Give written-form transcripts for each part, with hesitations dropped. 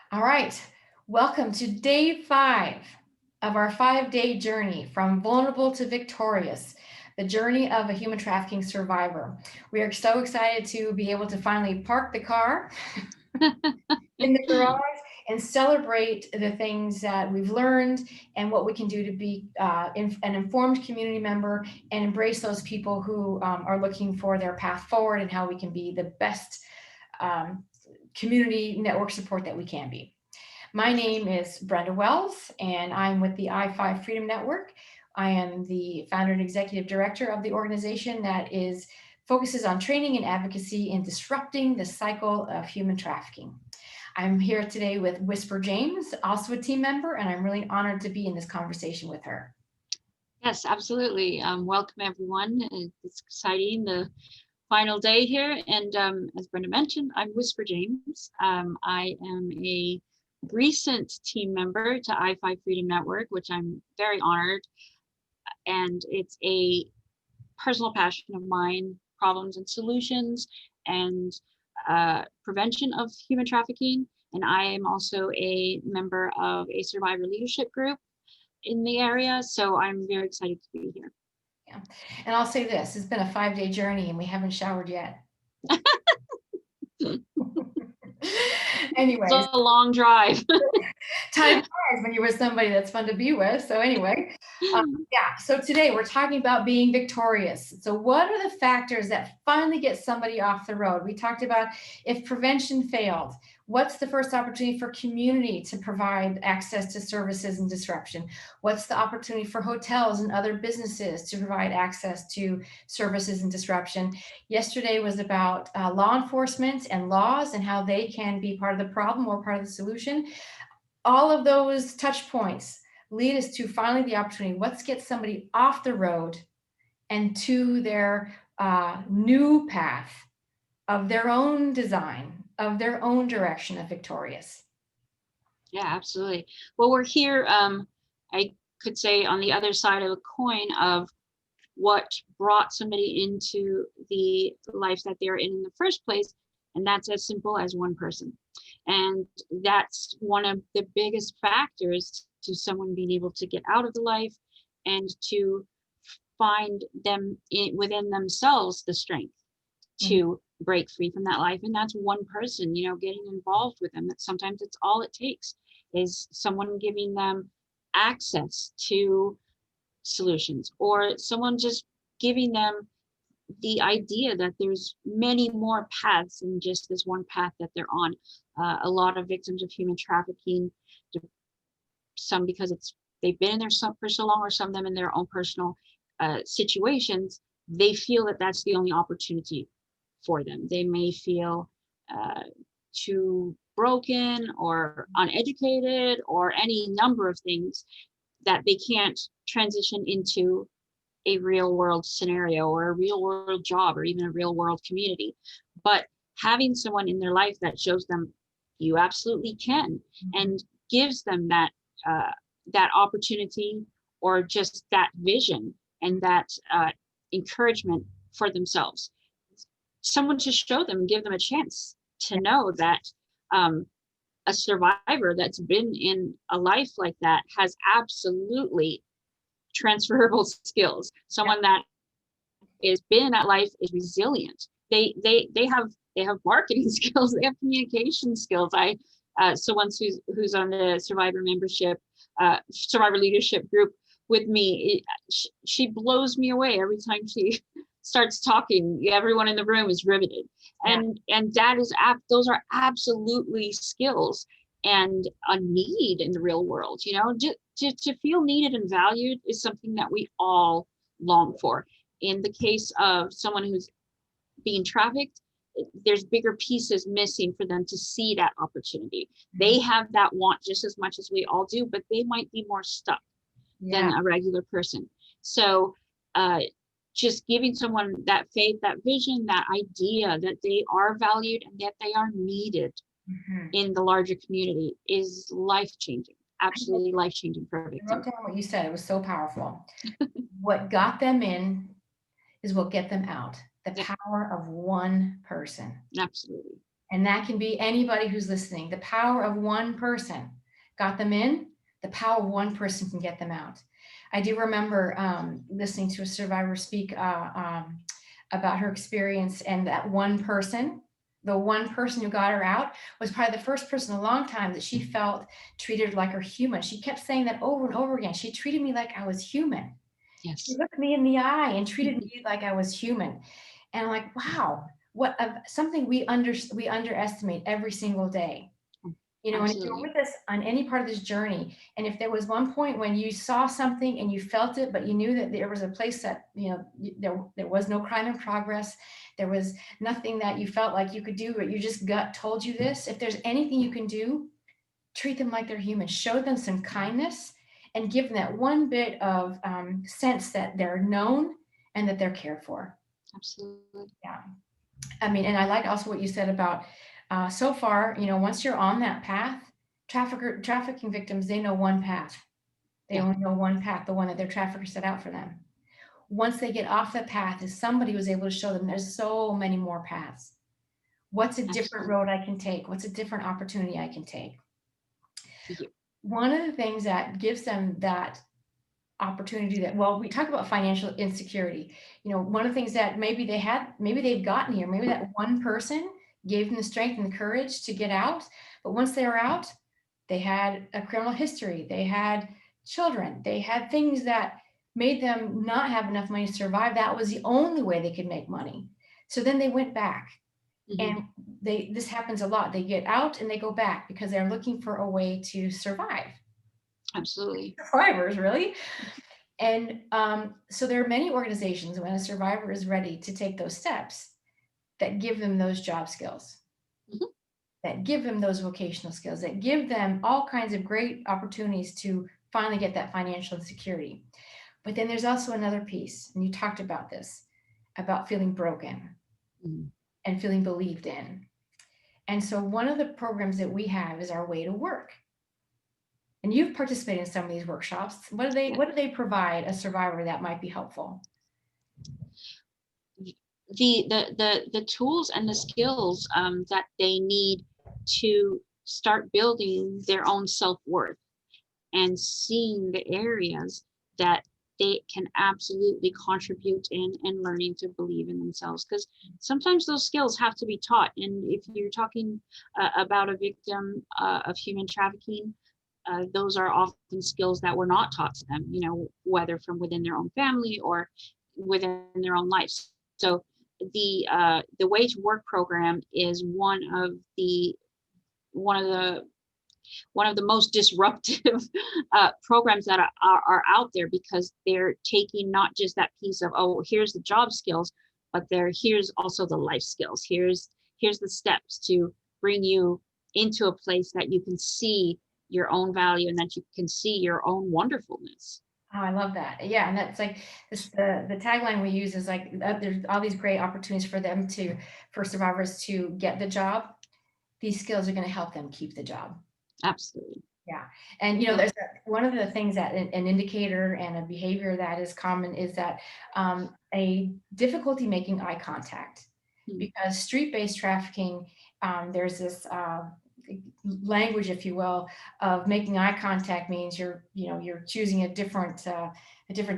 All right. Welcome to day 5 of our 5-day journey from vulnerable to victorious, the journey of a human trafficking survivor. We are so excited to be able to finally park the car in the garage and celebrate the things that we've learned and what we can do to be an informed community member and embrace those people who are looking for their path forward and how we can be the best um, community network support that we can be. My name is Brenda Wells, and I'm with the I-5 Freedom Network. I am the founder and executive director of the organization that focuses on training and advocacy in disrupting the cycle of human trafficking. I'm here today with Whisper James, also a team member, and I'm really honored to be in this conversation with her. Yes, absolutely. Welcome, everyone. It's exciting, the final day here. And as Brenda mentioned, I'm Whisper James. I am a recent team member to I-5 Freedom Network, which I'm very honored. And it's a personal passion of mine, problems and solutions and prevention of human trafficking. And I am also a member of a survivor leadership group in the area. So I'm very excited to be here. Yeah. And I'll say this, it's been a 5-day journey and we haven't showered yet. Anyways. It's a long drive. Time flies when you're with somebody that's fun to be with. So anyway, so today we're talking about being victorious. So what are the factors that finally get somebody off the road? We talked about if prevention failed, what's the first opportunity for community to provide access to services and disruption? What's the opportunity for hotels and other businesses to provide access to services and disruption? Yesterday was about law enforcement and laws and how they can be part of the problem or part of the solution. All of those touch points lead us to finally the opportunity. Let's get somebody off the road and to their new path of their own design, of their own direction of victorious. Yeah, absolutely. Well, we're here, I could say, on the other side of a coin of what brought somebody into the life that they're in the first place. And that's as simple as one person. And that's one of the biggest factors to someone being able to get out of the life and to find them within themselves the strength to break free from that life. And that's one person, getting involved with them. That sometimes it's all it takes is someone giving them access to solutions, or someone just giving them the idea that there's many more paths than just this one path that they're on. A lot of victims of human trafficking, some because they've been in there for so long, or some of them in their own personal situations, they feel that that's the only opportunity for them. They may feel too broken or uneducated or any number of things that they can't transition into a real world scenario or a real world job or even a real world community. But having someone in their life that shows them you absolutely can, and gives them that that opportunity or just that vision and that encouragement for themselves. Someone to show them, give them a chance to know that a survivor that's been in a life like that has absolutely transferable skills. Someone that has been in that life is resilient. They have marketing skills. They have communication skills. Someone who's on the survivor membership, survivor leadership group with me, she blows me away every time she starts talking. Everyone in the room is riveted, and that is those are absolutely skills and a need in the real world. To feel needed and valued is something that we all long for. In the case of someone who's being trafficked, there's bigger pieces missing for them to see that opportunity. They have that want just as much as we all do, but they might be more stuck than a regular person. So just giving someone that faith, that vision, that idea that they are valued and that they are needed in the larger community is life-changing. Absolutely life-changing for a victim. I wrote down what you said. It was so powerful. What got them in is what get them out. The power of one person. Absolutely. And that can be anybody who's listening. The power of one person got them in, the power of one person can get them out. I do remember listening to a survivor speak about her experience, and that one person, the one person who got her out, was probably the first person in a long time that she felt treated like her human. She kept saying that over and over again. She treated me like I was human. She Yes. looked me in the eye and treated me like I was human. And I'm like, wow, what something we underestimate every single day. You know, and if you're Absolutely. with us on any part of this journey, and if there was one point when you saw something and you felt it, but you knew that there was a place that, you know, there was no crime in progress, there was nothing that you felt like you could do, but your just gut told you this. If there's anything you can do, treat them like they're human, show them some kindness, and give them that one bit of sense that they're known and that they're cared for. Absolutely. Yeah. I mean, and I like also what you said about so far, you know, once you're on that path, trafficking victims, they know one path. They Yeah. only know one path, the one that their trafficker set out for them. Once they get off the path, if somebody was able to show them there's so many more paths. What's a different Absolutely. road I can take? What's a different opportunity I can take? Yeah. One of the things that gives them that opportunity, that, well, we talk about financial insecurity. You know, one of the things that maybe they've gotten here, maybe that one person gave them the strength and the courage to get out, but once they were out, they had a criminal history, they had children, they had things that made them not have enough money to survive. That was the only way they could make money. So then they went back, Hmm. and this happens a lot. They get out and they go back because they're looking for a way to survive. Absolutely. Survivors, really. And so there are many organizations, when a survivor is ready to take those steps, that give them those job skills, Hmm. that give them those vocational skills, that give them all kinds of great opportunities to finally get that financial security. But then there's also another piece, and you talked about this, about feeling broken Hmm. and feeling believed in. And so one of the programs that we have is our Way to Work. And you've participated in some of these workshops. Yeah. What do they provide a survivor that might be helpful? The tools and the skills that they need to start building their own self-worth and seeing the areas that they can absolutely contribute in and learning to believe in themselves, because sometimes those skills have to be taught. And if you're talking about a victim of human trafficking, those are often skills that were not taught to them, whether from within their own family or within their own lives. So the Way to Work program is one of the one of the most disruptive programs that are out there, because they're taking not just that piece of, oh, here's the job skills, but here's also the life skills. Here's the steps to bring you into a place that you can see your own value and that you can see your own wonderfulness. Oh, I love that. Yeah, and that's like this, the tagline we use is like there's all these great opportunities for survivors to get the job. These skills are going to help them keep the job. Absolutely. Yeah, and Yeah. there's one of the things that an indicator and a behavior that is common is that a difficulty making eye contact, Hmm. because street-based trafficking, there's this language, if you will, of making eye contact means you're choosing a different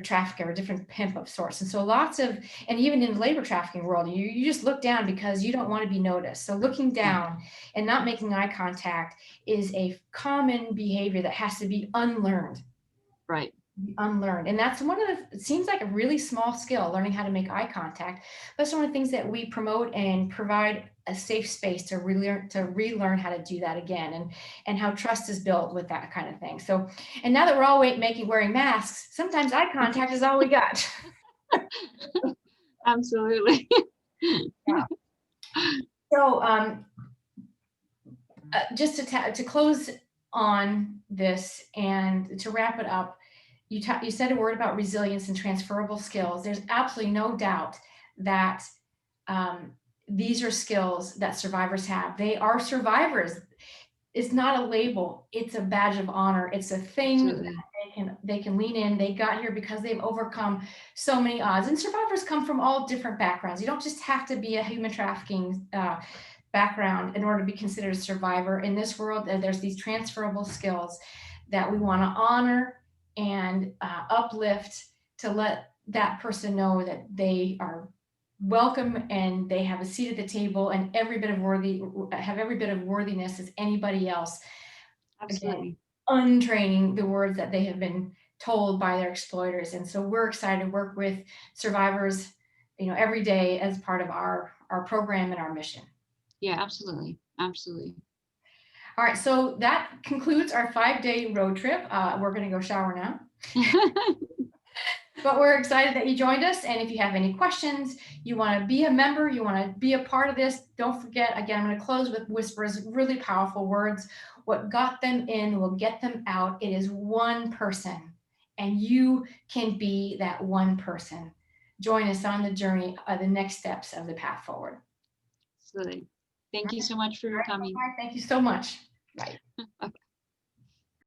trafficker, a different pimp of sorts. And so and even in the labor trafficking world, you just look down because you don't want to be noticed. So looking Yeah. down and not making eye contact is a common behavior that has to be unlearned. Right. And that's it seems like a really small skill, learning how to make eye contact. That's one of the things that we promote and provide a safe space to relearn how to do that again, and how trust is built with that kind of thing. So, and now that we're all wearing masks, sometimes eye contact is all we got. Absolutely. Yeah. So just to close on this and to wrap it up, you said a word about resilience and transferable skills. There's absolutely no doubt that these are skills that survivors have. They are survivors. It's not a label, it's a badge of honor. It's a thing that Absolutely. they can lean in. They got here because they've overcome so many odds. And survivors come from all different backgrounds. You don't just have to be a human trafficking background in order to be considered a survivor in this world. There's these transferable skills that we want to honor and uplift to let that person know that they are welcome and they have a seat at the table and have every bit of worthiness as anybody else. Again, Absolutely. untraining the words that they have been told by their exploiters. And so we're excited to work with survivors, every day as part of our program and our mission. Yeah, absolutely. Absolutely. All right, so that concludes our 5-day road trip. We're going to go shower now. But we're excited that you joined us. And if you have any questions, you want to be a member, you want to be a part of this, don't forget, again, I'm going to close with Whisper's really powerful words. What got them in will get them out. It is one person, and you can be that one person. Join us on the journey of the next steps of the path forward. Absolutely. Thank you so much for All right, coming. bye-bye. Thank you so much. Bye.